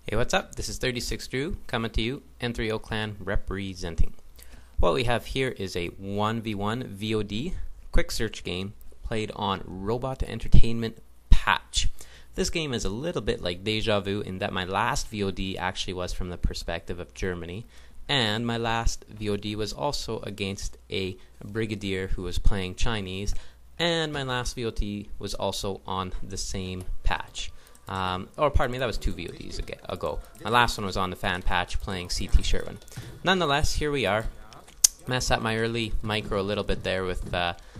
Hey, what's up? This is 36 Drew coming to you, N3O Clan representing. What we have here is a 1v1 VOD quick search game played on Robot Entertainment patch. This game is a little bit like Deja Vu in that my last VOD actually was from the perspective of Germany, and my last VOD was also against a brigadier who was playing Chinese, and my last VOD was also on the same patch. Or pardon me, that was two VODs ago. My last one was on the fan patch playing CT Sherwin. Nonetheless, here we are. Messed up my early micro a little bit there with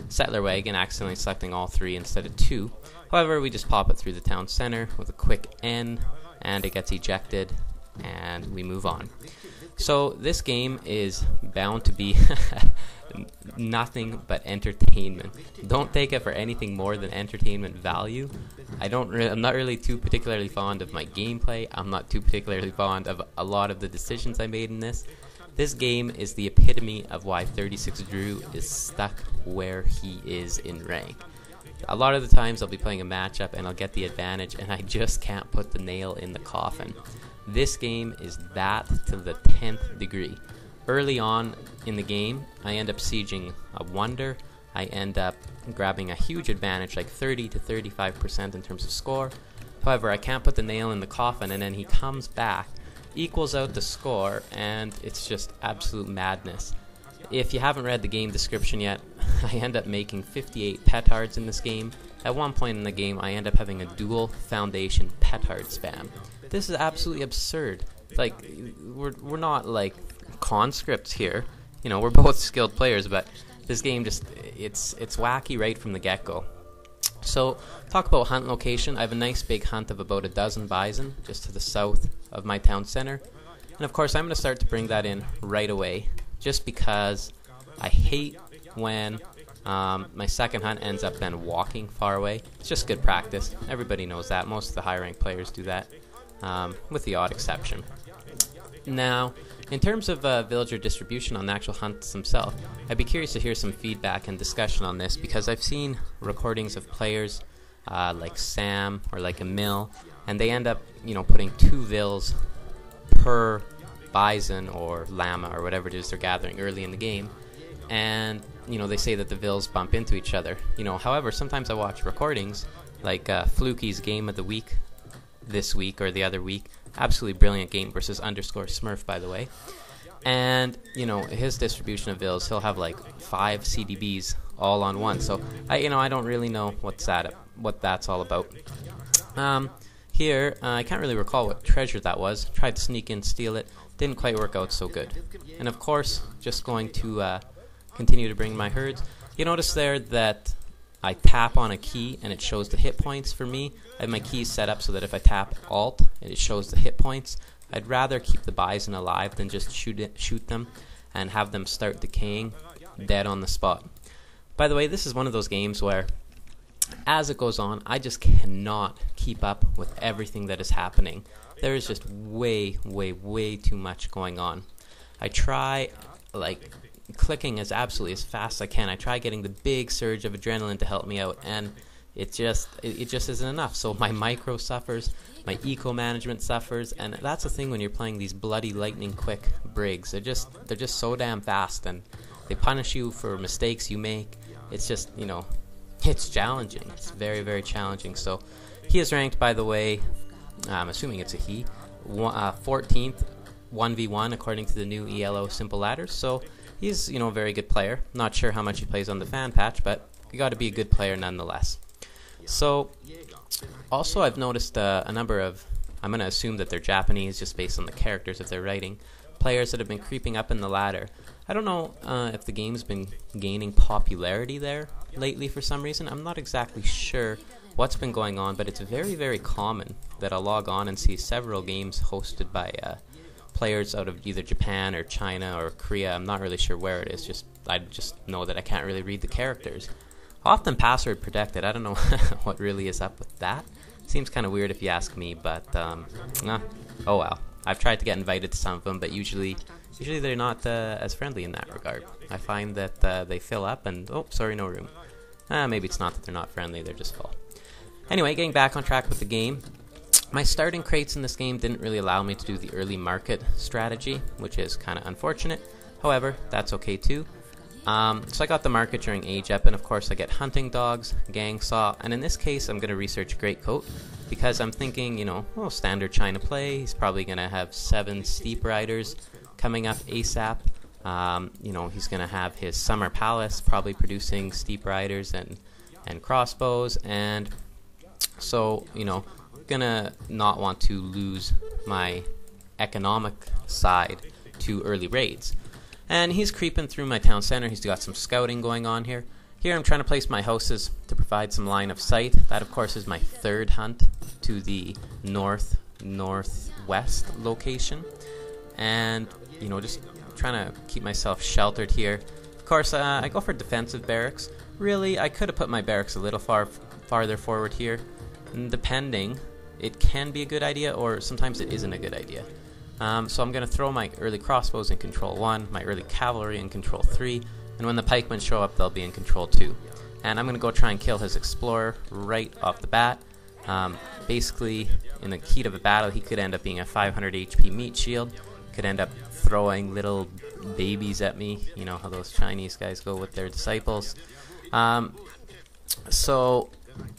Settler Wagon, accidentally selecting all three instead of two. However, we just pop it through the town center with a quick N, and it gets ejected, and we move on. So this game is bound to be nothing but entertainment. Don't take it for anything more than entertainment value. I'm not really too particularly fond of my gameplay. I'm not too particularly fond of a lot of the decisions I made in this. This game is the epitome of why 36 Drew is stuck where he is in rank. A lot of the times I'll be playing a matchup and I'll get the advantage and I just can't put the nail in the coffin. This game is that to the 10th degree. Early on in the game, I end up sieging a wonder. I end up grabbing a huge advantage, like 30 to 35% in terms of score. However, I can't put the nail in the coffin, and then he comes back, equals out the score, and it's just absolute madness. If you haven't read the game description yet, I end up making 58 petards in this game. At one point in the game, I end up having a dual foundation petard spam. This is absolutely absurd. Like, we're not like conscripts here. You know, we're both skilled players, but this game just, it's wacky right from the get-go. So, talk about hunt location. I have a nice big hunt of about a dozen bison just to the south of my town center. And of course, I'm going to start to bring that in right away, just because I hate when my second hunt ends up then walking far away. It's just good practice. Everybody knows that. Most of the high-ranked players do that, with the odd exception. Now, in terms of villager distribution on the actual hunts themselves, I'd be curious to hear some feedback and discussion on this, because I've seen recordings of players like Sam or like Emil, and they end up, you know, putting 2 vills per bison or llama or whatever it is they're gathering early in the game, and you know, they say that the vills bump into each other. You know, however, sometimes I watch recordings like Fluky's game of the week this week or the other week. Absolutely brilliant game versus _Smurf, by the way. And you know, his distribution of vills, he'll have like 5 CDBs all on one. So I don't really know what that's all about. Here, I can't really recall what treasure that was. Tried to sneak in, steal it. Didn't quite work out so good. And of course, just going to continue to bring my herds. You notice there that I tap on a key and it shows the hit points for me. I have my keys set up so that if I tap Alt, it shows the hit points. I'd rather keep the bison alive than just shoot them and have them start decaying dead on the spot. By the way, this is one of those games where, as it goes on, I just cannot keep up with everything that is happening. There is just way too much going on. I try, like, clicking as fast as I can. I try getting the big surge of adrenaline to help me out, and it just isn't enough. So my micro suffers, my eco management suffers, and that's the thing when you're playing these bloody lightning quick brigs. They're just so damn fast, and they punish you for mistakes you make. It's just, you know, it's challenging. It's very challenging. So he is ranked, by the way, I'm assuming it's a he, 14th 1v1 according to the new ELO simple ladders. So he's, you know, a very good player. Not sure how much he plays on the fan patch, but you got to be a good player nonetheless. So, also I've noticed a number of, I'm going to assume that they're Japanese just based on the characters of their writing, players that have been creeping up in the ladder. I don't know if the game's been gaining popularity there lately for some reason. I'm not exactly sure what's been going on, but it's very common that I'll log on and see several games hosted by players out of either Japan or China or Korea. I'm not really sure where it is. I just know that I can't really read the characters. Often password protected. I don't know what really is up with that. Seems kind of weird if you ask me, but oh well. I've tried to get invited to some of them, but usually they're not as friendly in that regard. I find that they fill up and, oh, sorry, no room. Maybe it's not that they're not friendly, they're just full. Anyway, getting back on track with the game. My starting crates in this game didn't really allow me to do the early market strategy, which is kind of unfortunate. However, that's okay too. So I got the market during age up, and of course I get hunting dogs, gang saw, and in this case I'm going to research great coat because I'm thinking, you know, well, standard China play. He's probably going to have 7 steep riders coming up ASAP. You know, he's going to have his summer palace probably producing steep riders and crossbows, and so, you know, gonna not want to lose my economic side to early raids. And he's creeping through my town center. He's got some scouting going on here. Here I'm trying to place my houses to provide some line of sight. That of course is my 3rd hunt to the northwest location, and you know, just trying to keep myself sheltered here. Of course I go for defensive barracks. Really, I could have put my barracks a little farther forward here, and depending, it can be a good idea, or sometimes it isn't a good idea. So I'm going to throw my early crossbows in control 1, my early cavalry in control 3, and when the pikemen show up, they'll be in control 2. And I'm going to go try and kill his explorer right off the bat. Basically, in the heat of a battle, he could end up being a 500 HP meat shield, could end up throwing little babies at me, you know how those Chinese guys go with their disciples.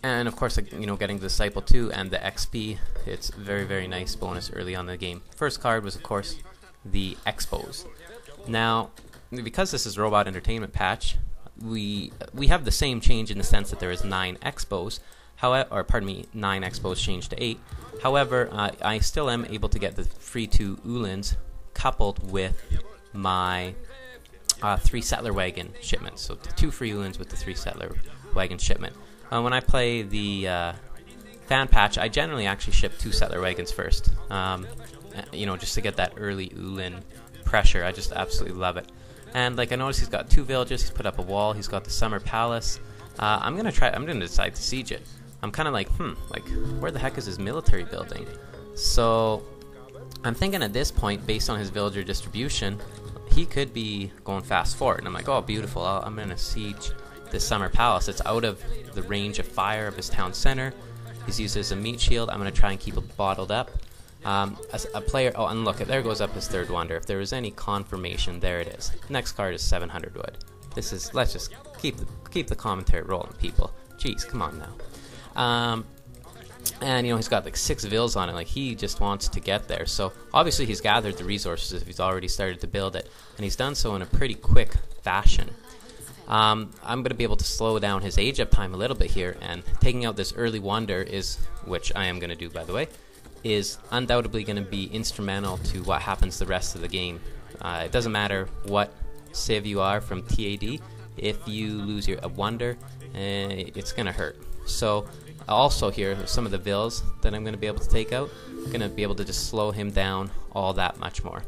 And of course, you know, getting the Disciple 2 and the XP, it's very, very nice bonus early on in the game. First card was, of course, the Expos. Now, because this is Robot Entertainment patch, we have the same change in the sense that there is 9 Expos, or pardon me, 9 Expos changed to 8. However, I still am able to get the free 2 Ulins coupled with my 3 settler wagon shipments. So the 2 free Ulins with the 3 settler wagon shipment. When I play the fan patch, I generally actually ship 2 settler wagons first. You know, just to get that early Ulin pressure. I just absolutely love it. And like I noticed, he's got 2 villages. He's put up a wall. He's got the summer palace. I'm gonna decide to siege it. I'm kind of like, where the heck is his military building? So I'm thinking at this point, based on his villager distribution, he could be going fast forward. And I'm like, oh, beautiful. I'm gonna siege this summer palace. It's out of the range of fire of his town center. He's used as a meat shield. I'm going to try and keep it bottled up. As a player, oh, and look, there goes up his 3rd wonder. If there was any confirmation, there it is. Next card is 700 wood. This is, let's just keep the commentary rolling, people. Jeez, come on now. And you know, he's got like 6 vills on it. Like, he just wants to get there. So obviously he's gathered the resources if he's already started to build it, and he's done so in a pretty quick fashion. I'm going to be able to slow down his age up time a little bit here, and taking out this early wonder is, which I am going to do by the way, is undoubtedly going to be instrumental to what happens the rest of the game. It doesn't matter what civ you are from TAD, if you lose your wonder, it's going to hurt. So also here, some of the vills that I'm going to be able to take out, I'm going to be able to just slow him down all that much more.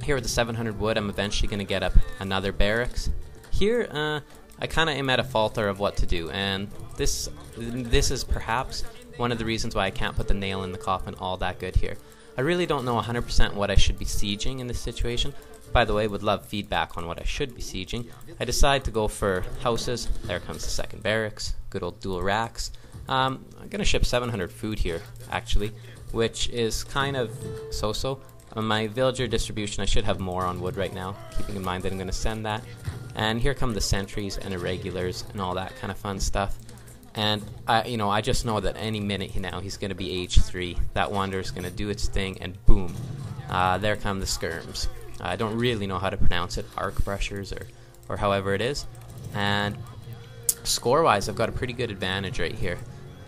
Here with the 700 wood, I'm eventually going to get up another barracks. Here, I kind of am at a falter of what to do, and this is perhaps one of the reasons why I can't put the nail in the coffin all that good here. I really don't know 100% what I should be sieging in this situation. By the way, would love feedback on what I should be sieging. I decide to go for houses. There comes the 2nd barracks, good old dual racks. I'm going to ship 700 food here, actually, which is kind of so-so. On my villager distribution, I should have more on wood right now, keeping in mind that I'm going to send that. And here come the sentries and irregulars and all that kind of fun stuff. And I just know that any minute now he's going to be age 3. That wonder is going to do its thing, and boom, there come the skirms. I don't really know how to pronounce it, arc brushers or however it is. And score-wise, I've got a pretty good advantage right here.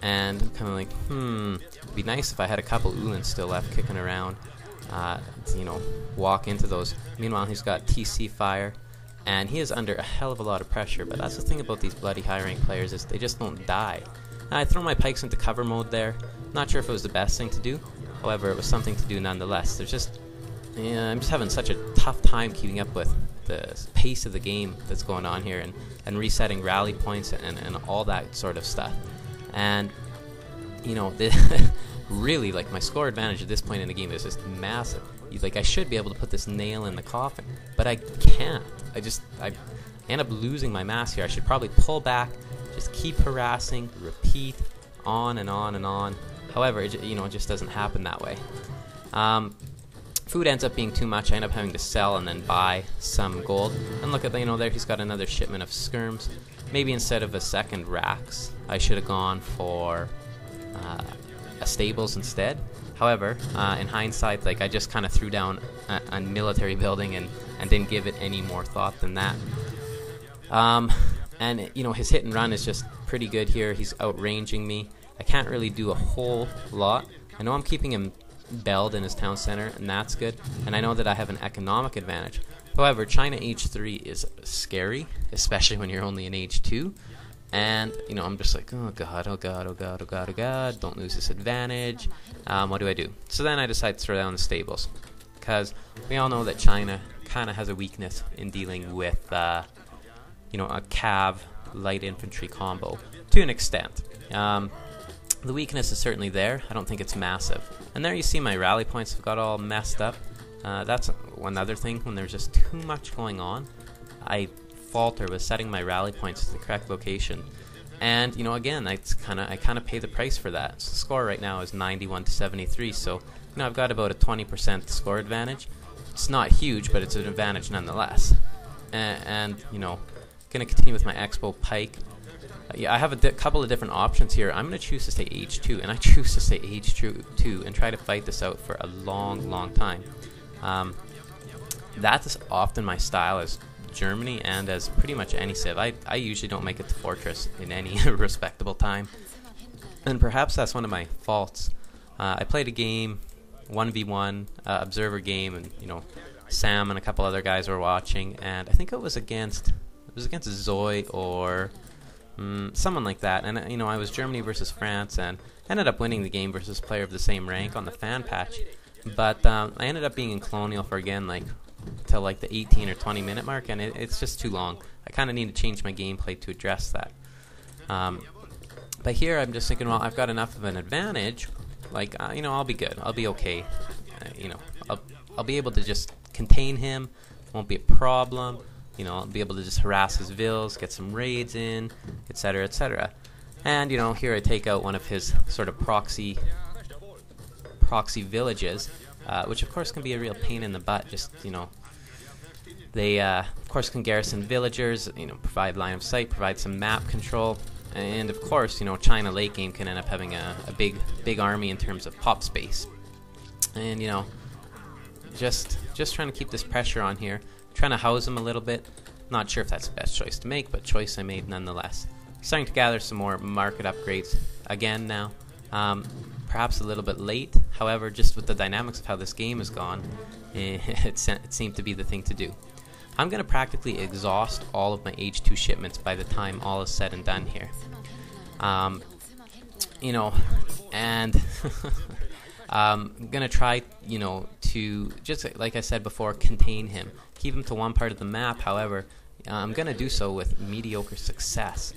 And I'm kind of like, it'd be nice if I had a couple Ulins still left kicking around. You know, walk into those. Meanwhile, he's got TC fire, and he is under a hell of a lot of pressure. But that's the thing about these bloody high rank players, is they just don't die. I throw my pikes into cover mode there. Not sure if it was the best thing to do. However, it was something to do nonetheless. There's just, I'm just having such a tough time keeping up with the pace of the game that's going on here, and resetting rally points and all that sort of stuff. And you know, really, like, my score advantage at this point in the game is just massive. Like, I should be able to put this nail in the coffin, but I can't. I end up losing my mass here. I should probably pull back, just keep harassing, repeat, on and on and on. However, it just doesn't happen that way. Food ends up being too much. I end up having to sell and then buy some gold. And look at, there he's got another shipment of skirms. Maybe instead of a second Rax, I should have gone for a stables instead. However, in hindsight, I just kind of threw down a military building and didn't give it any more thought than that. And his hit and run is just pretty good here. He's outranging me. I can't really do a whole lot. I know I'm keeping him belled in his town center, and that's good. And I know that I have an economic advantage. However, China H3 is scary, especially when you're only in H2. And, I'm just like, oh god, oh god, oh god, oh god, oh god, don't lose this advantage. What do I do? So then I decide to throw down the stables. Because we all know that China kind of has a weakness in dealing with, a cav light infantry combo to an extent. The weakness is certainly there. I don't think it's massive. And there you see my rally points have got all messed up. That's one other thing. When there's just too much going on, I falter with setting my rally points to the correct location. And again, I kind of pay the price for that. So the score right now is 91 to 73. So I've got about a 20% score advantage. It's not huge, but it's an advantage nonetheless. And gonna continue with my Expo Pike. Yeah, I have a couple of different options here. I'm going to choose to stay H2, and I choose to stay H2 and try to fight this out for a long, long time. That's often my style as Germany and as pretty much any civ. I usually don't make it to Fortress in any respectable time, and perhaps that's one of my faults. I played a game, 1v1, observer game, and Sam and a couple other guys were watching, and I think it was against Zoe or someone like that, and I was Germany versus France, and ended up winning the game versus a player of the same rank on the fan patch. But I ended up being in Colonial for till the 18 or 20 minute mark, and it's just too long. I kind of need to change my gameplay to address that. But here I'm just thinking, well, I've got enough of an advantage. I'll be good. I'll be okay. I'll be able to just contain him. Won't be a problem. I'll be able to just harass his vills, get some raids in, etc., etc. And, here I take out one of his sort of proxy villages, which of course can be a real pain in the butt. Just, they, of course, can garrison villagers, provide line of sight, provide some map control. And, of course, China late game can end up having a big army in terms of pop space. And, just trying to keep this pressure on here. Trying to house him a little bit. Not sure if that's the best choice to make, but choice I made nonetheless. Starting to gather some more market upgrades again now. Perhaps a little bit late. However, just with the dynamics of how this game has gone, it seemed to be the thing to do. I'm going to practically exhaust all of my H2 shipments by the time all is said and done here. And I'm going to try, to, just like I said before, contain him. Keep him to one part of the map. However, I'm going to do so with mediocre success.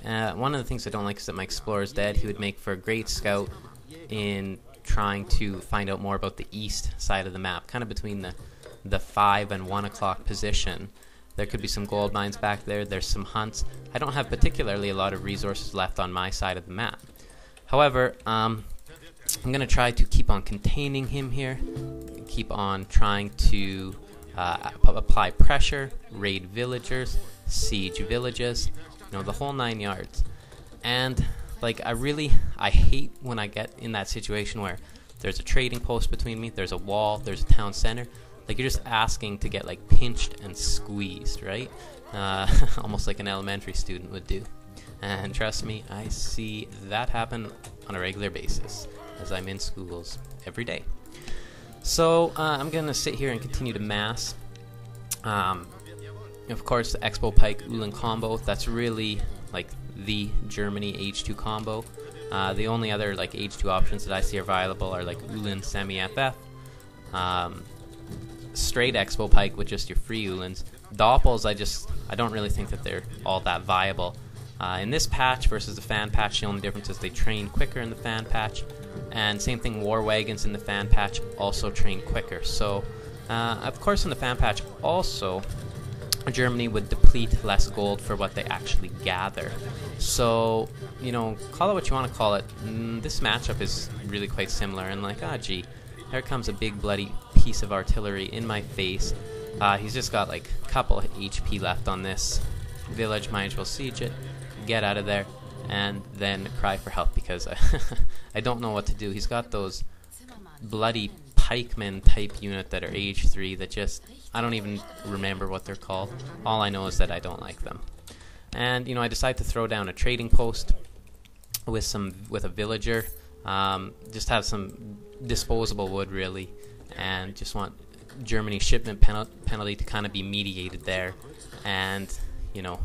One of the things I don't like is that my explorer is dead. He would make for a great scout in trying to find out more about the east side of the map, kind of between the 5 and 1 o'clock position. There could be some gold mines back there. There's some hunts. I don't have particularly a lot of resources left on my side of the map. However, I'm going to try to keep on containing him here, keep on trying to apply pressure, raid villagers, siege villages, the whole 9 yards. And I hate when I get in that situation where there's a trading post between me, there's a wall, there's a town center. You're just asking to get pinched and squeezed, right? Almost like an elementary student would do. And trust me, I see that happen on a regular basis as I'm in schools every day. So I'm going to sit here and continue to mass. Of course, the Expo Pike Ulan combo, that's really the Germany H2 combo. The only other H2 options that I see are viable are Ulan semi-FF, straight Expo Pike with just your free Ulans. Doppels, I don't really think that they're all that viable. In this patch versus the fan patch, the only difference is they train quicker in the fan patch, and same thing, war wagons in the fan patch also train quicker. So, of course, in the fan patch also, Germany would deplete less gold for what they actually gather. So, you know, call it what you want to call it. This matchup is really quite similar, and like, gee, there comes a big bloody piece of artillery in my face. He's just got like a couple HP left on this village. Might as well siege it, get out of there, and then cry for help because I don't know what to do. He's got those bloody pikemen type unit that are age 3 that just, I don't even remember what they're called. All I know is that I don't like them. And you know, I decide to throw down a trading post with a villager. Just have some disposable wood really, and just want Germany's shipment penalty to kind of be mediated there. And you know,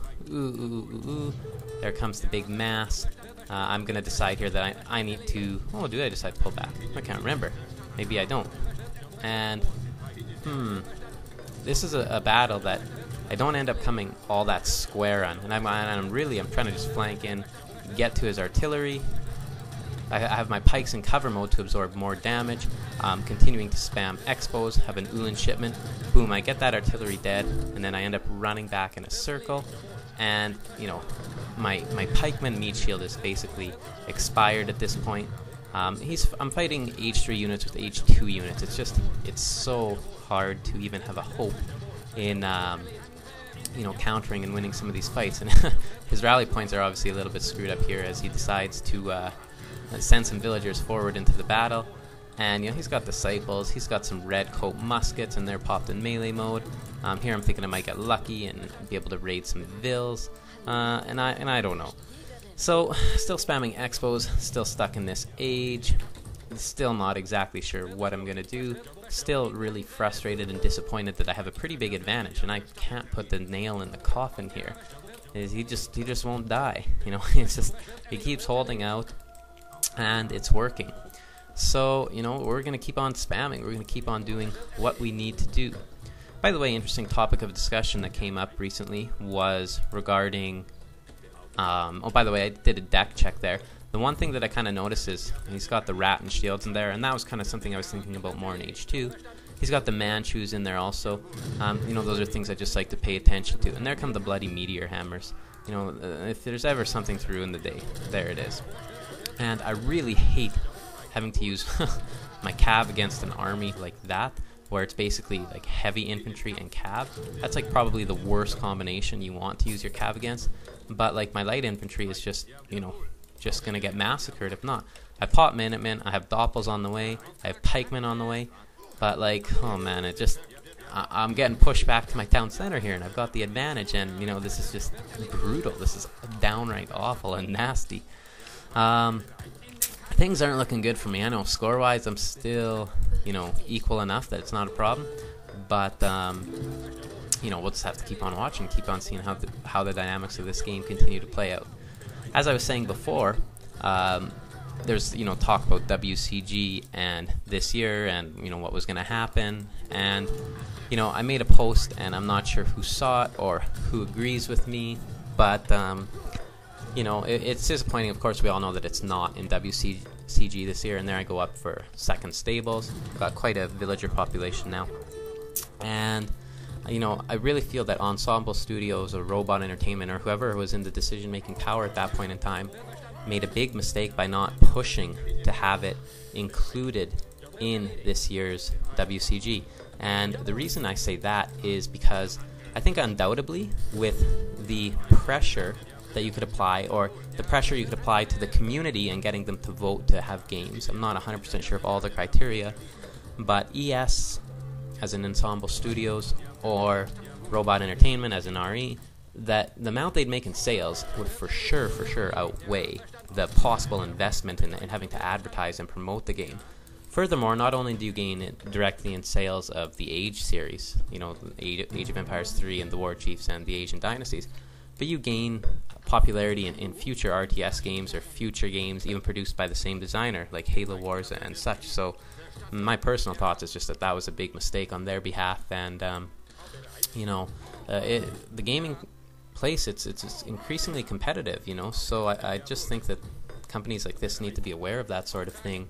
there comes the big mass. I'm gonna decide here that I need to, oh, do I decide to pull back? I can't remember. Maybe I don't. And this is a battle that I don't end up coming all that square on, and I'm trying to just flank in, get to his artillery. I have my pikes in cover mode to absorb more damage, continuing to spam expos, have an Ulan shipment, boom, I get that artillery dead, and then I end up running back in a circle, and you know, my pikeman meat shield is basically expired at this point. I'm fighting age 3 units with age 2 units. It's so hard to even have a hope in you know, countering and winning some of these fights. And his rally points are obviously a little bit screwed up here as he decides to send some villagers forward into the battle. And you know, he's got disciples, he's got some red coat muskets, and they're popped in melee mode. Here I'm thinking I might get lucky and be able to raid some vills, and I don't know. So still spamming expos, still stuck in this age, still not exactly sure what I'm gonna do. Still really frustrated and disappointed that I have a pretty big advantage, and I can't put the nail in the coffin here. He just won't die. You know, he keeps holding out, and it's working. So, you know, we're going to keep on spamming. We're going to keep on doing what we need to do. By the way, interesting topic of discussion that came up recently was regarding... oh, by the way, I did a deck check there. The one thing that I kind of noticed is he's got the rat and shields in there, and that was kind of something I was thinking about more in H2. He's got the Manchus in there also. You know, those are things I just like to pay attention to. And there come the bloody meteor hammers. You know, if there's ever something to ruin the day, there it is. And I really hate having to use my cav against an army like that, where it's basically like heavy infantry and cav. That's like probably the worst combination you want to use your cav against. But like my light infantry is just, you know, just gonna get massacred if not. I pop Minutemen, I have Doppels on the way, I have Pikemen on the way, but like, oh man, it just, I'm getting pushed back to my town center here, and I've got the advantage, and you know, this is just brutal. This is downright awful and nasty. Things aren't looking good for me. I know score-wise I'm still, you know, equal enough that it's not a problem, but you know, we'll just have to keep on watching, keep on seeing how the dynamics of this game continue to play out. As I was saying before, there's, you know, talk about WCG and this year and, you know, what was going to happen, and you know, I made a post and I'm not sure who saw it or who agrees with me, but you know, it's disappointing. Of course, we all know that it's not in WCG this year, and there I go up for second stables. Got quite a villager population now, and you know, I really feel that Ensemble Studios or Robot Entertainment or whoever was in the decision-making power at that point in time made a big mistake by not pushing to have it included in this year's WCG. And the reason I say that is because I think undoubtedly with the pressure that you could apply, or the pressure you could apply to the community and getting them to vote to have games. I'm not 100% sure of all the criteria, but ES as in Ensemble Studios or Robot Entertainment as an RE, that the amount they'd make in sales would for sure outweigh the possible investment in having to advertise and promote the game. Furthermore, not only do you gain it directly in sales of the Age series, you know, Age of Empires 3 and the War Chiefs and the Age and Dynasties, but you gain popularity in future RTS games or future games even produced by the same designer, like Halo Wars and such. So my personal thoughts is just that was a big mistake on their behalf, and you know, the gaming place, it's increasingly competitive, you know, so I just think that companies like this need to be aware of that sort of thing,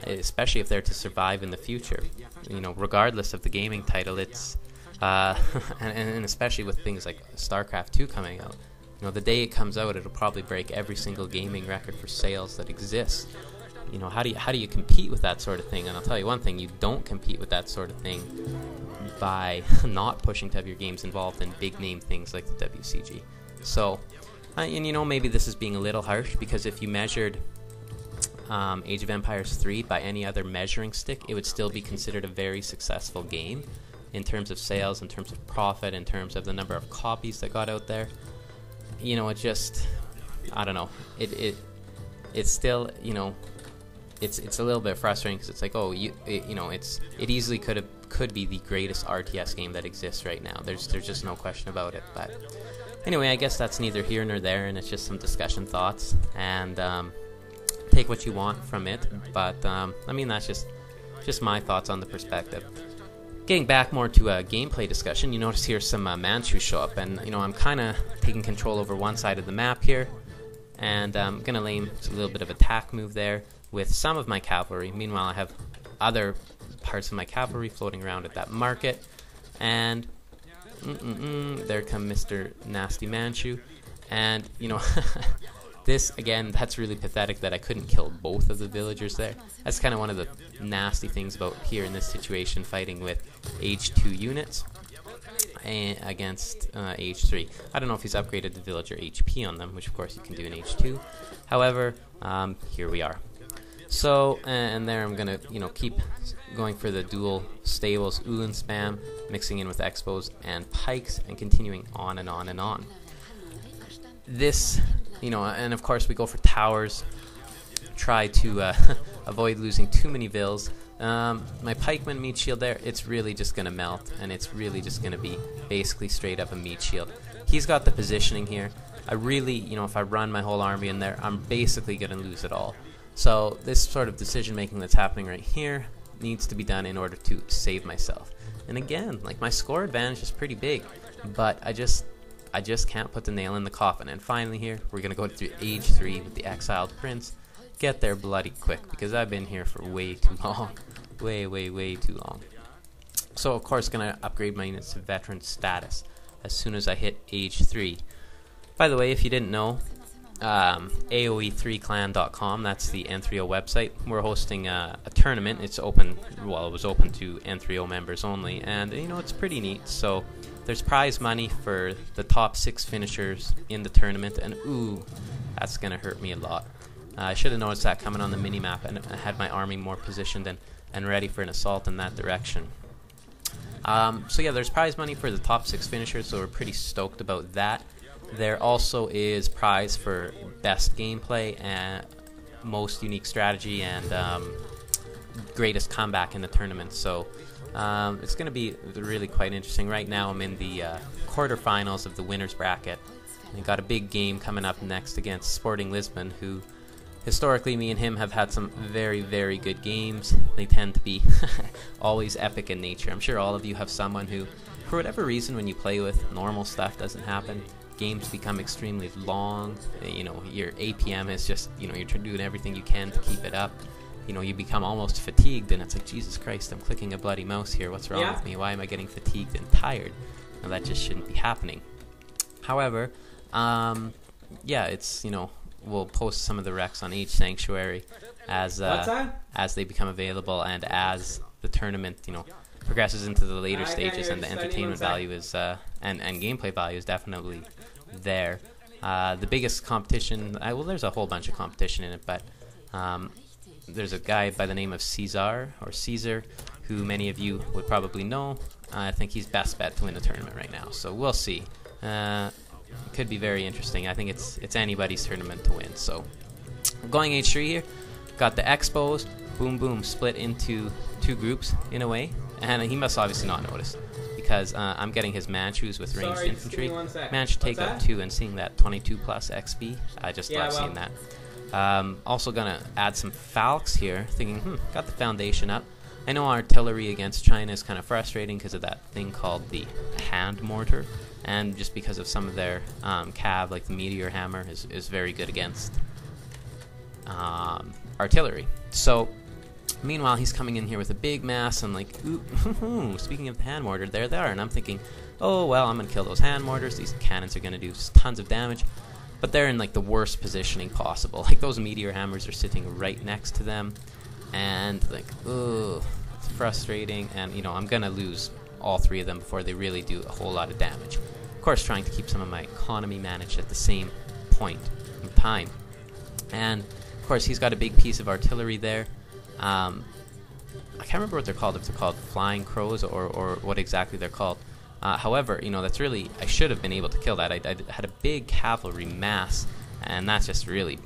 especially if they're to survive in the future. You know, regardless of the gaming title, it's and especially with things like StarCraft 2 coming out. You know, the day it comes out, it'll probably break every single gaming record for sales that exists. You know, how do you compete with that sort of thing? And I'll tell you one thing: you don't compete with that sort of thing by not pushing to have your games involved in big name things like the WCG. So, and you know, maybe this is being a little harsh, because if you measured Age of Empires 3 by any other measuring stick, it would still be considered a very successful game in terms of sales, in terms of profit, in terms of the number of copies that got out there. You know, it just, I don't know, it's still, you know, it's a little bit frustrating, because it's like, oh, you know, it easily could be the greatest RTS game that exists right now. There's just no question about it. But anyway, I guess that's neither here nor there, and it's just some discussion thoughts, and take what you want from it. But I mean, that's just my thoughts on the perspective. Getting back more to a gameplay discussion, you notice here some Manchus show up, and you know, I'm kind of taking control over one side of the map here, and I'm gonna lay a little bit of attack move there with some of my cavalry. Meanwhile, I have other parts of my cavalry floating around at that market, and there come Mr. Nasty Manchu, and you know, this again, that's really pathetic that I couldn't kill both of the villagers there. That's kind of one of the nasty things about here in this situation, fighting with Age 2 units against Age 3. I don't know if he's upgraded the villager HP on them, which of course you can do in Age 2. However, here we are. So, and there I'm gonna, you know, keep going for the dual stables, Ulan spam, mixing in with expos and pikes, and continuing on and on and on. This, you know, and of course we go for towers, try to avoid losing too many vills. My pikeman meat shield there, it's really just gonna melt, and it's really just gonna be basically straight up a meat shield. He's got the positioning here. I really, you know, if I run my whole army in there, I'm basically gonna lose it all. So this sort of decision making that's happening right here needs to be done in order to save myself. And again, like, my score advantage is pretty big, but I just can't put the nail in the coffin. And finally here, we're gonna go to Age 3 with the Exiled Prince. Get there bloody quick, because I've been here for way too long. Way too long. So of course gonna upgrade my units to veteran status as soon as I hit Age 3. By the way, if you didn't know, AOE3clan.com, that's the N3O website. We're hosting a tournament. It's open, well, it was open to N3O members only, and you know, it's pretty neat. So there's prize money for the top 6 finishers in the tournament, and ooh, that's gonna hurt me a lot. I should have noticed that coming on the minimap, and I had my army more positioned and ready for an assault in that direction. So yeah, there's prize money for the top 6 finishers, so we're pretty stoked about that. There also is prize for best gameplay and most unique strategy and greatest comeback in the tournament. So it's going to be really quite interesting. Right now I'm in the quarterfinals of the winners bracket. We got a big game coming up next against Sporting Lisbon, who historically me and him have had some very good games. They tend to be always epic in nature. I'm sure all of you have someone who, for whatever reason, when you play with, normal stuff doesn't happen. Games become extremely long. You know, your APM is just, you know, you're doing everything you can to keep it up. You know, you become almost fatigued, and it's like, Jesus Christ, I'm clicking a bloody mouse here. What's wrong with me? Why am I getting fatigued and tired? Now, that just shouldn't be happening. However, yeah, it's, you know, we'll post some of the recs on Age Sanctuary as they become available, and as the tournament, you know, progresses into the later stages, and the entertainment value is and gameplay value is definitely there. The biggest competition, well, there's a whole bunch of competition in it, but there's a guy by the name of Caesar, who many of you would probably know. I think he's best bet to win the tournament right now, so we'll see. It could be very interesting. I think it's anybody's tournament to win. So going Age 3 here, got the Expos, boom, split into 2 groups in a way, and he must obviously not notice, because I'm getting his Manchus with ranged infantry. Managed to take out 2, and seeing that 22 plus XP, I just love seeing that. Also gonna add some Falcons here, thinking, got the foundation up. I know artillery against China is kind of frustrating because of that thing called the hand mortar, and just because of some of their cav, like the meteor hammer, is very good against artillery. So Meanwhile, he's coming in here with a big mass. I'm like, ooh, speaking of the hand mortar, there they are. And I'm thinking, oh, well, I'm going to kill those hand mortars. These cannons are going to do tons of damage. But they're in, like, the worst positioning possible. Like, those meteor hammers are sitting right next to them. And, like, ugh, it's frustrating. And, you know, I'm going to lose all three of them before they really do a whole lot of damage. Of course, trying to keep some of my economy managed at the same point in time. And, of course, he's got a big piece of artillery there. I can't remember what they're called, if they're called flying crows or what exactly they're called. However, you know, that's really, I should have been able to kill that. I had a big cavalry mass, and that's just really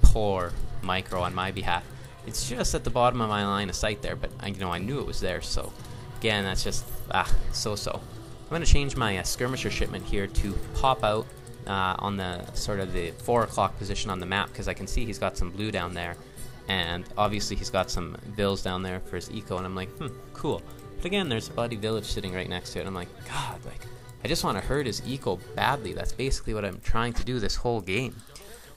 poor micro on my behalf. It's just at the bottom of my line of sight there, but I knew it was there, so again, that's just, so-so. I'm going to change my skirmisher shipment here to pop out on the sort of the 4 o'clock position on the map, because I can see he's got some blue down there. And obviously he's got some bills down there for his eco, and I'm like, cool. But again, there's a bloody village sitting right next to it. I'm like, God, like, I just want to hurt his eco badly. That's basically what I'm trying to do this whole game.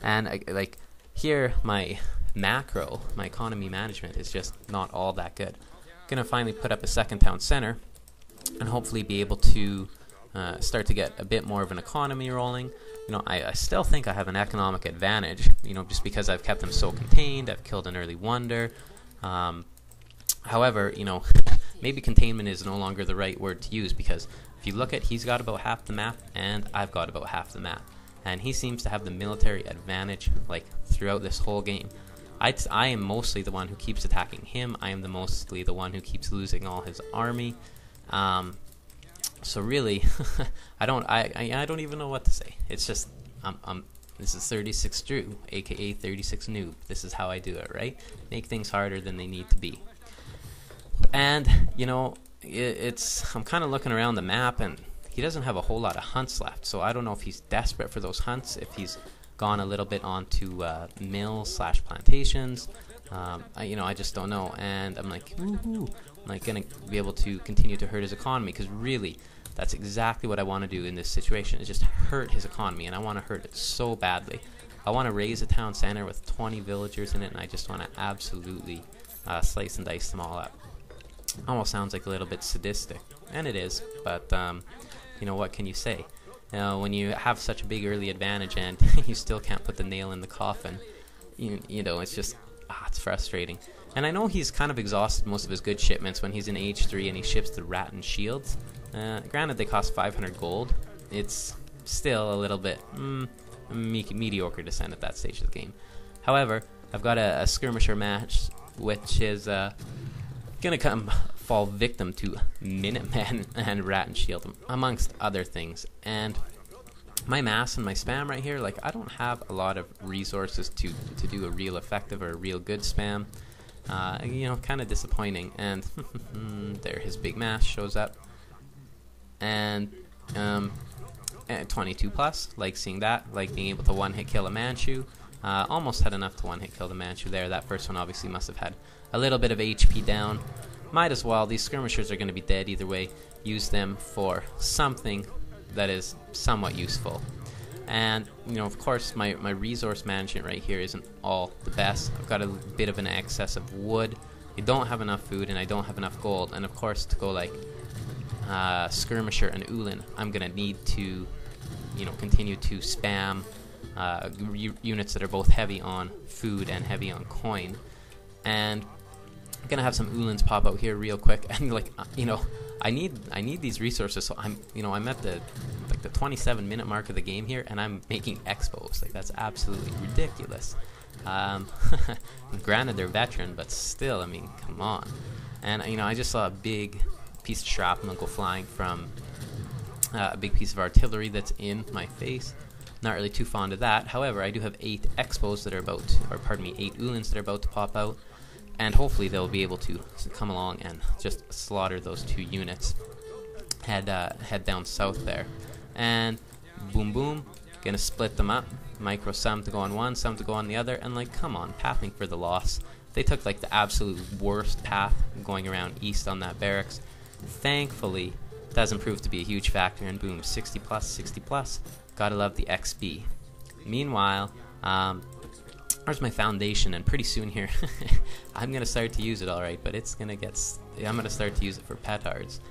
And like, here, my macro, my economy management is just not all that good. I'm gonna finally put up a second town center, and hopefully be able to start to get a bit more of an economy rolling. You know, I still think I have an economic advantage, you know, just because I've kept them so contained. I've killed an early wonder. However, you know, maybe containment is no longer the right word to use, because if you look at, he's got about half the map, and I've got about half the map. And he seems to have the military advantage, like, throughout this whole game. I am mostly the one who keeps attacking him. I am mostly the one who keeps losing all his army. So really, I don't even know what to say. It's just, this is 36 Drew, aka 36 Noob. This is how I do it, right? Make things harder than they need to be. And, you know, I'm kind of looking around the map, and he doesn't have a whole lot of hunts left. So I don't know if he's desperate for those hunts, if he's gone a little bit onto mills/plantations. I just don't know. And I'm like, woohoo. I'm like gonna be able to continue to hurt his economy, because really, that's exactly what I want to do in this situation, is just hurt his economy, and I want to hurt it so badly. I want to raise a town center with 20 villagers in it, and I just want to absolutely slice and dice them all up. Almost sounds like a little bit sadistic, and it is, but you know, what can you say? When you have such a big early advantage and you still can't put the nail in the coffin, you know, it's just, it's frustrating. And I know he's kind of exhausted most of his good shipments when he's in H3 and he ships the rat and shields. Granted, they cost 500 gold. It's still a little bit mediocre to send at that stage of the game. However, I've got a skirmisher match, which is gonna fall victim to Minutemen and rat and shield, amongst other things. And my mass and my spam right here, like, I don't have a lot of resources to do a real effective or a real good spam. You know, kind of disappointing. And there, his big mass shows up, and 22 plus, like seeing that, like being able to one-hit kill a Manchu. Almost had enough to one-hit kill the Manchu there. That first one obviously must have had a little bit of HP down. Might as well. These skirmishers are going to be dead either way. Use them for something that is somewhat useful. And, you know, of course, my resource management right here isn't all the best. I've got a bit of an excess of wood. I don't have enough food, and I don't have enough gold. And, of course, to go, like, Skirmisher and Ulan, I'm going to need to, you know, continue to spam units that are both heavy on food and heavy on coin. And I'm going to have some Ulans pop out here real quick. And, like, you know, I need these resources, so I'm at the 27-minute mark of the game here, and I'm making expos. Like, that's absolutely ridiculous. Granted, they're veteran, but still, I mean, come on. And, you know, I just saw a big piece of shrapnel go flying from a big piece of artillery that's in my face. Not really too fond of that. However, I do have 8 expos that are about to, or pardon me, 8 Ulans that are about to pop out. And hopefully they'll be able to come along and just slaughter those 2 units. Head down south there. And boom boom, gonna split them up. Micro some to go on one, some to go on the other, and like, come on, pathing for the loss. They took like the absolute worst path going around east on that barracks. Thankfully, doesn't prove to be a huge factor, and boom, 60 plus, 60 plus. Gotta love the XP. Meanwhile, I'm There's my foundation, and pretty soon here, I'm gonna start to use it, all right. But I'm gonna start to use it for petards.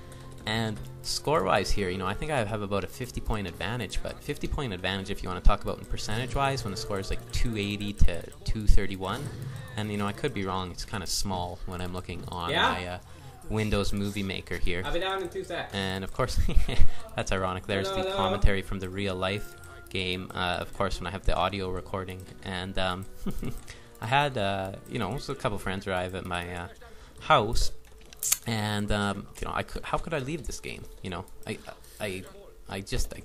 And score-wise here, I think I have about a 50-point advantage. But 50-point advantage, if you want to talk about in percentage-wise, when the score is like 280 to 231, and I could be wrong. It's kind of small when I'm looking on my Windows Movie Maker here. I'll be down in 2 seconds. And of course, that's ironic. There's the commentary from the real life game. Of course, when I have the audio recording, and I had a couple friends arrive at my house, and how could I leave this game? I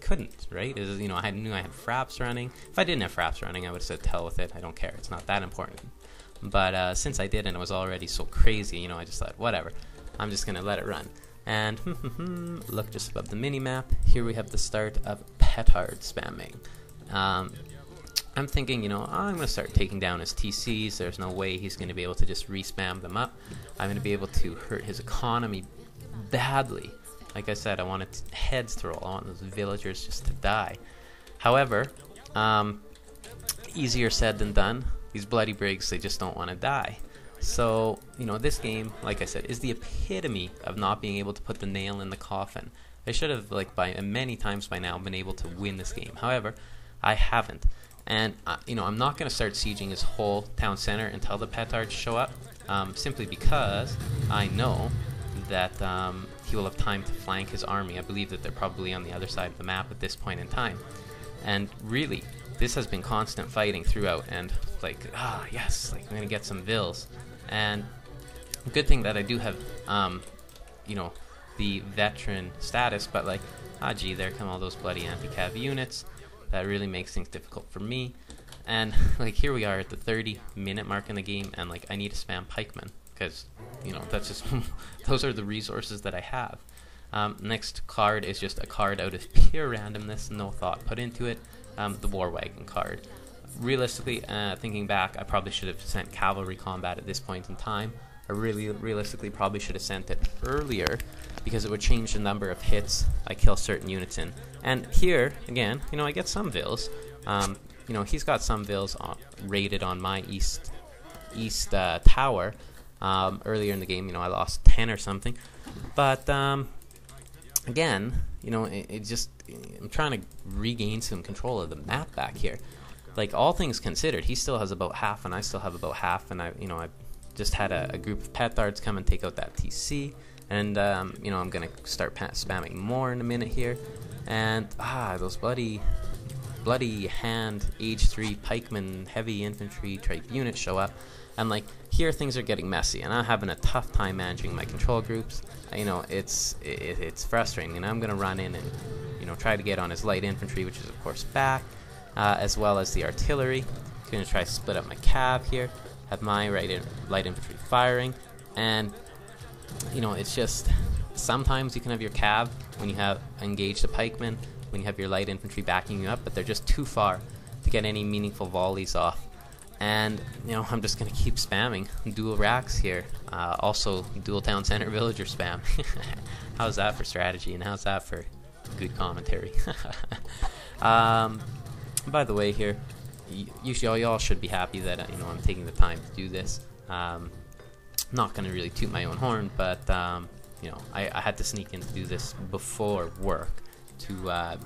couldn't, right? I knew I had fraps running. If I didn't have fraps running, I would have said, "Hell with it. I don't care. It's not that important." But since I did, and it was already so crazy, I just thought, whatever. I'm just gonna let it run. And look just above the mini map. Here we have the start of petard spamming. I'm thinking, I'm gonna start taking down his TCs. There's no way he's gonna be able to just respam them up. I'm gonna be able to hurt his economy badly. Like I said, I want heads to roll. I want those villagers just to die. However, easier said than done. These bloody brigs, they just don't want to die. So, this game, like I said, is the epitome of not being able to put the nail in the coffin. I should have, many times by now, been able to win this game. However, I haven't. And, I'm not going to start sieging his whole town center until the petards show up, simply because I know that he will have time to flank his army. I believe that they're probably on the other side of the map at this point in time. And really, this has been constant fighting throughout, and yes, I'm going to get some vills. And good thing that I do have, the veteran status, but gee, there come all those bloody anti-cav units. That really makes things difficult for me. And here we are at the 30-minute mark in the game, and I need to spam pikemen because that's just those are the resources that I have. Next card is just a card out of pure randomness, no thought put into it. The War Wagon card. Realistically, thinking back, I probably should have sent cavalry combat at this point in time. I realistically probably should have sent it earlier because it would change the number of hits I kill certain units in. And here, again, I get some vills. He's got some vills rated on my east tower. Earlier in the game, I lost 10 or something. But, again, I'm trying to regain some control of the map back here. All things considered, he still has about half, and I still have about half, and I just had a group of petards come and take out that TC, and I'm gonna start spamming more in a minute here, and those bloody hand age 3 pikemen heavy infantry type units show up, and here things are getting messy, and I'm having a tough time managing my control groups. It's frustrating, and I'm gonna run in and try to get on his light infantry, which is of course back, as well as the artillery. I'm gonna try to split up my cav here, have my light infantry firing, and it's just sometimes you can have your cav when you have engaged a pikeman, when you have your light infantry backing you up, but they're just too far to get any meaningful volleys off. And I'm just gonna keep spamming dual racks here. Also dual town center villager spam. How's that for strategy, and how's that for good commentary? By the way, here, y'all should be happy that I'm taking the time to do this. Not gonna really toot my own horn, but I had to sneak in to do this before work to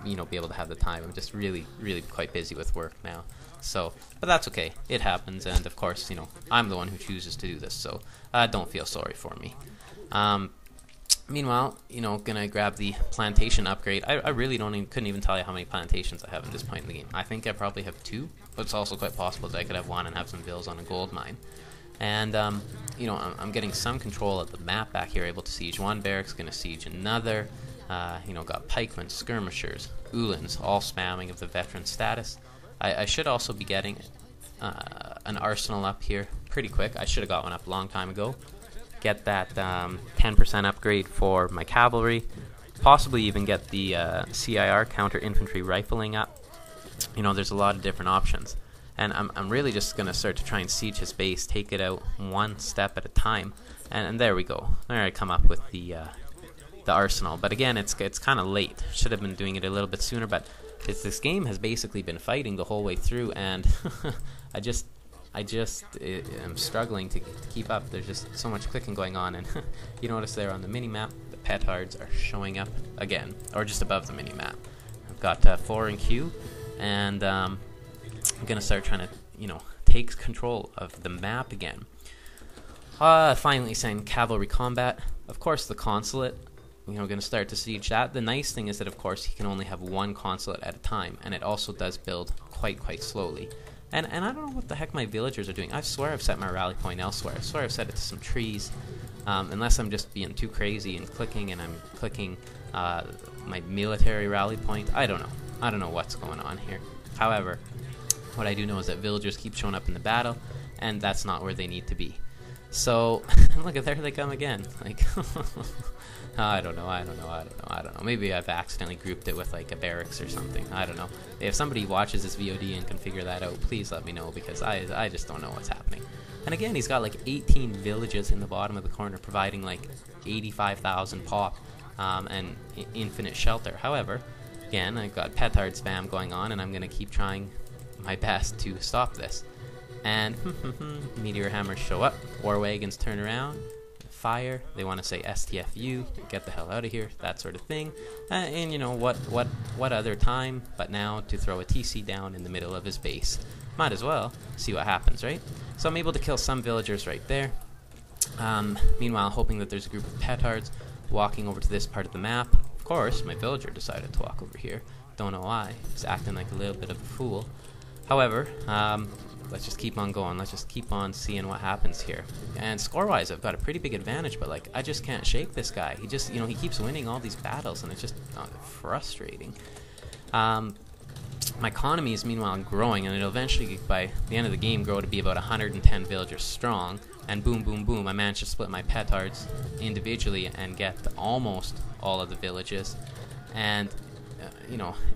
be able to have the time. I'm just really quite busy with work now. So, but that's okay. It happens, and of course, I'm the one who chooses to do this, so don't feel sorry for me. Meanwhile, gonna grab the plantation upgrade. I really couldn't even tell you how many plantations I have at this point in the game. I think I probably have 2, but it's also quite possible that I could have 1 and have some vills on a gold mine. And, I'm getting some control of the map back here, able to siege one barracks, gonna siege another. Got pikemen, skirmishers, ulans, all spamming of the veteran status. I should also be getting an arsenal up here pretty quick. I should have got one up a long time ago. Get that 10% upgrade for my cavalry. Possibly even get the CIR counter infantry rifling up. There's a lot of different options. And I'm really just going to start to try and siege his base, take it out one step at a time. And there we go. There I come up with the arsenal. But again, it's kind of late. Should have been doing it a little bit sooner, but this game has basically been fighting the whole way through, and am struggling to keep up. There's just so much clicking going on, and you notice there on the mini-map, the petards are showing up again, or just above the mini-map. I've got 4 in queue, and I'm going to start trying to, take control of the map again. Finally send cavalry combat. Of course, the consulate, going to start to siege that. The nice thing is that, of course, he can only have one consulate at a time, and it also does build quite slowly. And I don't know what the heck my villagers are doing. I swear I've set my rally point elsewhere. I swear I've set it to some trees. Unless I'm just being too crazy and clicking, and I'm clicking my military rally point. I don't know. I don't know what's going on here. However, what I do know is that villagers keep showing up in the battle, and that's not where they need to be. So, look, there they come again. Like, I don't know. Maybe I've accidentally grouped it with like a barracks or something. I don't know. If somebody watches this VOD and can figure that out, please let me know, because I just don't know what's happening. And again, he's got like 18 villages in the bottom of the corner, providing like 85,000 pop and infinite shelter. However, again, I've got petard spam going on, and I'm going to keep trying my best to stop this. And meteor hammers show up, war wagons turn around, fire, they want to say STFU, get the hell out of here, that sort of thing. And you know what other time but now to throw a TC down in the middle of his base. Might as well see what happens, right? So I'm able to kill some villagers right there. Meanwhile, hoping that there's a group of petards walking over to this part of the map. Of course, my villager decided to walk over here. Don't know why. He's acting like a little bit of a fool. However, let's just keep on going. Let's just keep on seeing what happens here. And score-wise, I've got a pretty big advantage, but like I just can't shake this guy. He just, he keeps winning all these battles, and it's just frustrating. My economy is meanwhile growing, and it'll eventually, by the end of the game, grow to be about 110 villagers strong. And boom, boom, boom, I managed to split my petards individually and get almost all of the villages. And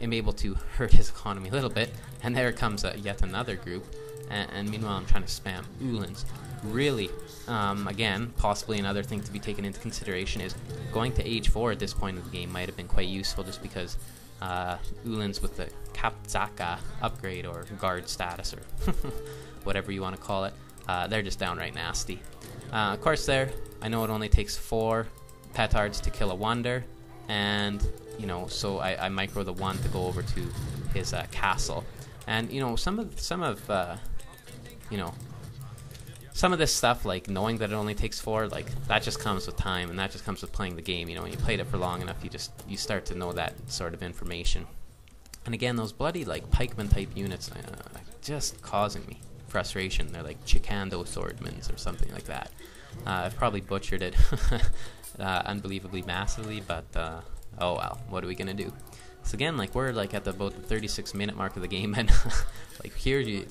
am able to hurt his economy a little bit. And there comes yet another group. And meanwhile, I'm trying to spam Uhlans. Really, again, possibly another thing to be taken into consideration is going to age 4 at this point of the game might have been quite useful, just because Uhlans with the Kapzaka upgrade or guard status or whatever you want to call it, they're just downright nasty. Of course, I know it only takes 4 petards to kill a wonder, and so I micro the 1 to go over to his castle. And some of this stuff, like knowing that it only takes 4, like that just comes with time, and that just comes with playing the game. When you played it for long enough, you start to know that sort of information. And again, those bloody like pikeman type units just causing me frustration. They're like Chikando swordmans or something like that. I've probably butchered it unbelievably massively, but oh well, what are we gonna do? So again, like we're like at about the 36-minute mark of the game, and like here you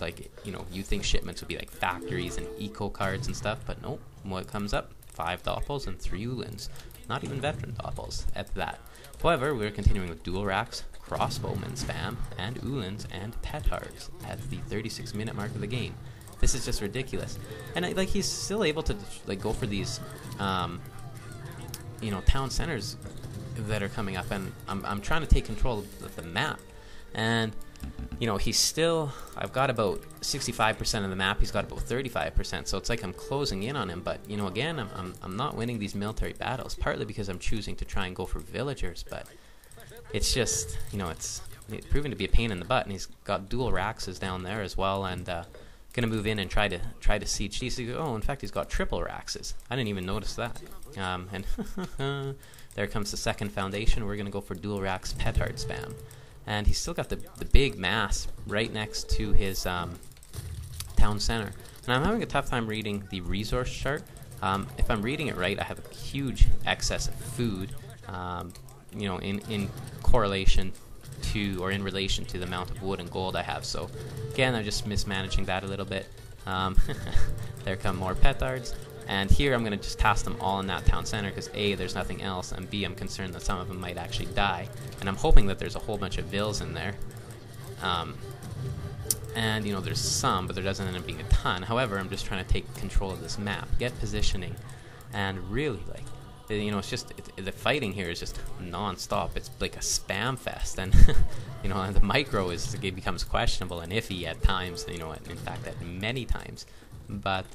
think shipments would be like factories and eco cards and stuff, but nope. What comes up? 5 doppels and 3 Uhlans. Not even veteran doppels at that. However, we're continuing with dual racks, crossbowmen spam, and Uhlans and petards at the 36-minute mark of the game. This is just ridiculous. And he's still able to like go for these town centers that are coming up, and I'm trying to take control of the map. And he's still, I've got about 65% of the map, he's got about 35%, so it's like I'm closing in on him. But again, I'm not winning these military battles, partly because I'm choosing to try and go for villagers, but it's just it's proven to be a pain in the butt. And he's got dual raxes down there as well, and gonna move in and try to siege these. Oh, in fact, he's got triple raxes. I didn't even notice that. And there comes the second foundation. We're gonna go for dual rax petard spam, and he's still got the big mass right next to his town center. And I'm having a tough time reading the resource chart. If I'm reading it right, I have a huge excess of food, in correlation to, or in relation to, the amount of wood and gold I have. So again, I'm just mismanaging that a little bit. There come more petards, and here I'm going to just toss them all in that town center, because A, there's nothing else, and B, I'm concerned that some of them might actually die, and I'm hoping that there's a whole bunch of vills in there. And there's some, but there doesn't end up being a ton. However, I'm just trying to take control of this map, get positioning, and really it's just the fighting here is just non-stop. It's like a spam fest, and and the micro it becomes questionable and iffy at times. In fact, at many times. But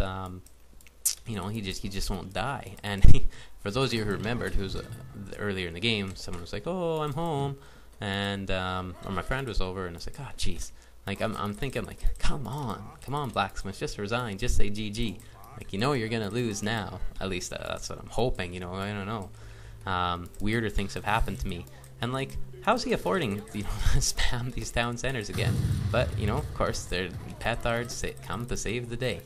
he just won't die. And for those of you who remembered, earlier in the game, someone was like, "Oh, I'm home," and or my friend was over, and I was like, "Oh, jeez." Like I'm thinking, like, come on, Blaximus, just resign, just say GG. Like, you're gonna lose now. At least that's what I'm hoping. I don't know. Weirder things have happened to me, and like, how's he affording spam these town centers again? But of course, they're petards come to save the day.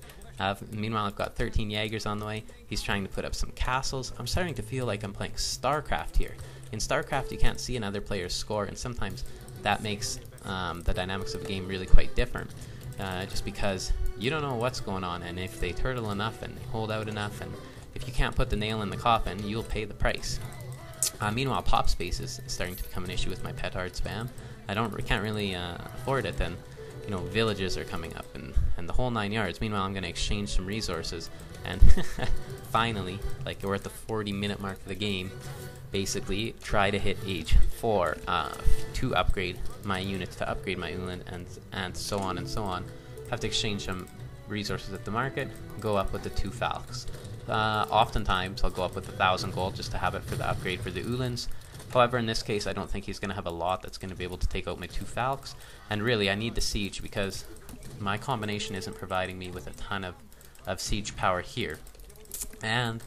Meanwhile, I've got 13 Jaegers on the way. He's trying to put up some castles. I'm starting to feel like I'm playing StarCraft here. In StarCraft, you can't see another player's score, and sometimes that makes the dynamics of the game really quite different. Just because you don't know what's going on, and if they turtle enough and they hold out enough, and if you can't put the nail in the coffin, you'll pay the price. Meanwhile, pop space is starting to become an issue with my petard spam. We can't really afford it. Then, villages are coming up and the whole 9 yards. Meanwhile, I'm going to exchange some resources, and finally, like, we're at the 40-minute mark of the game. Basically, try to hit age 4 to upgrade my units, to upgrade my Ulan, and so on and so on. Have to exchange some resources at the market, go up with the 2 Falcons. Oftentimes, I'll go up with 1,000 gold just to have it for the upgrade for the Ulans. However, in this case, I don't think he's going to have a lot that's going to be able to take out my 2 Falcons. And really, I need the siege because my combination isn't providing me with a ton of siege power here. And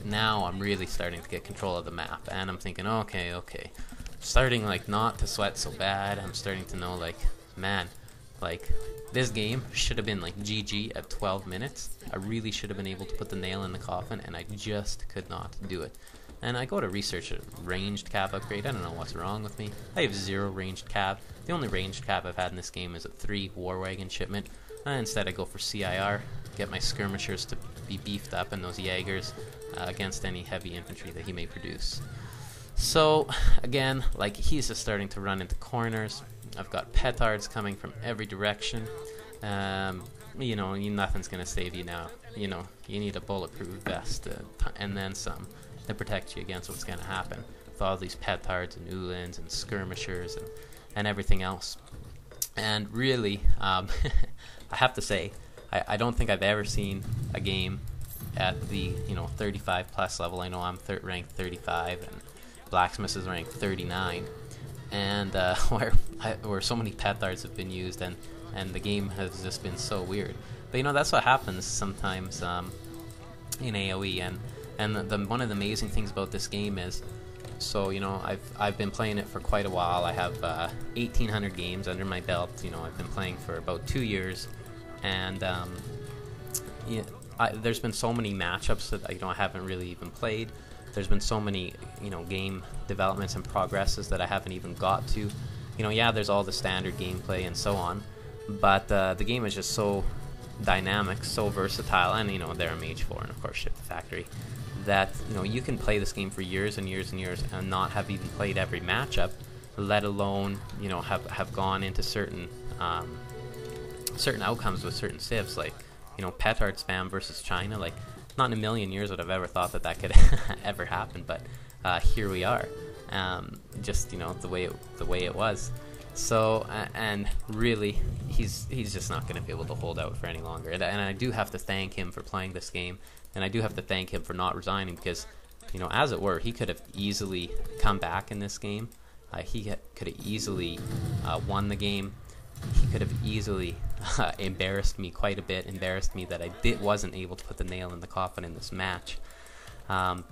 now I'm really starting to get control of the map, and I'm thinking, okay, starting like not to sweat so bad. I'm starting to know, like, man, like, this game should have been like GG at 12 minutes. I really should have been able to put the nail in the coffin, and I just could not do it. And I go to research a ranged cav upgrade. I don't know what's wrong with me. I have 0 ranged cav. The only ranged cav I've had in this game is a 3 war wagon shipment. Instead, I go for CIR, get my skirmishers to be beefed up, and those Jaegers against any heavy infantry that he may produce. So again, like, he's just starting to run into corners. I've got petards coming from every direction. Nothing's gonna save you now. You need a bulletproof vest and then some to protect you against what's gonna happen with all these petards and Ulans and skirmishers and everything else. And really, I have to say, I don't think I've ever seen a game at the 35 plus level. I know I'm ranked 35 and Blaximus is ranked 39, and where so many petards have been used, and the game has just been so weird. But that's what happens sometimes in AOE, and one of the amazing things about this game is, so I've been playing it for quite a while. I have 1,800 games under my belt. I've been playing for about 2 years, and there's been so many matchups that I haven't really even played. There's been so many game developments and progresses that I haven't even got to. There's all the standard gameplay and so on, but the game is just so dynamic, so versatile, and they're a mage 4 and of course ship the factory, that you can play this game for years and years and years and not have even played every matchup, let alone have gone into certain outcomes with certain civs, like petard spam versus China. Like, not in a million years would I've ever thought that could ever happen, but here we are. Just the way it was. So and really, he's just not going to be able to hold out for any longer. And I do have to thank him for playing this game, and I do have to thank him for not resigning, because as it were, he could have easily come back in this game. He could have easily won the game. He could have easily embarrassed me quite a bit, embarrassed me that I wasn't able to put the nail in the coffin in this match. And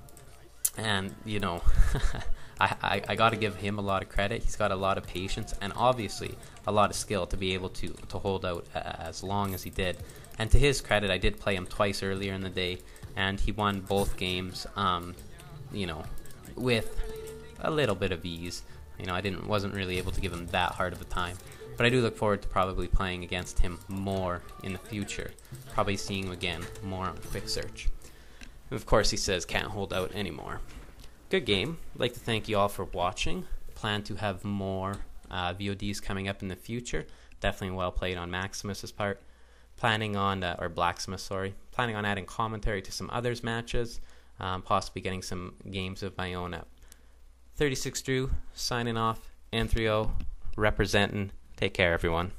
I got to give him a lot of credit. He's got a lot of patience and obviously a lot of skill to be able to hold out as long as he did. And to his credit, I did play him twice earlier in the day, and he won both games, with a little bit of ease. I wasn't really able to give him that hard of a time. But I do look forward to probably playing against him more in the future. Probably seeing him again more on Quick Search. And of course, he says can't hold out anymore. Good game. I'd like to thank you all for watching. Plan to have more VODs coming up in the future. Definitely well played on Maximus's part. Planning on, or Blaximus, sorry. planning on adding commentary to some others matches, possibly getting some games of my own up. 36 Drew, signing off, and 3-0, representing. Take care, everyone.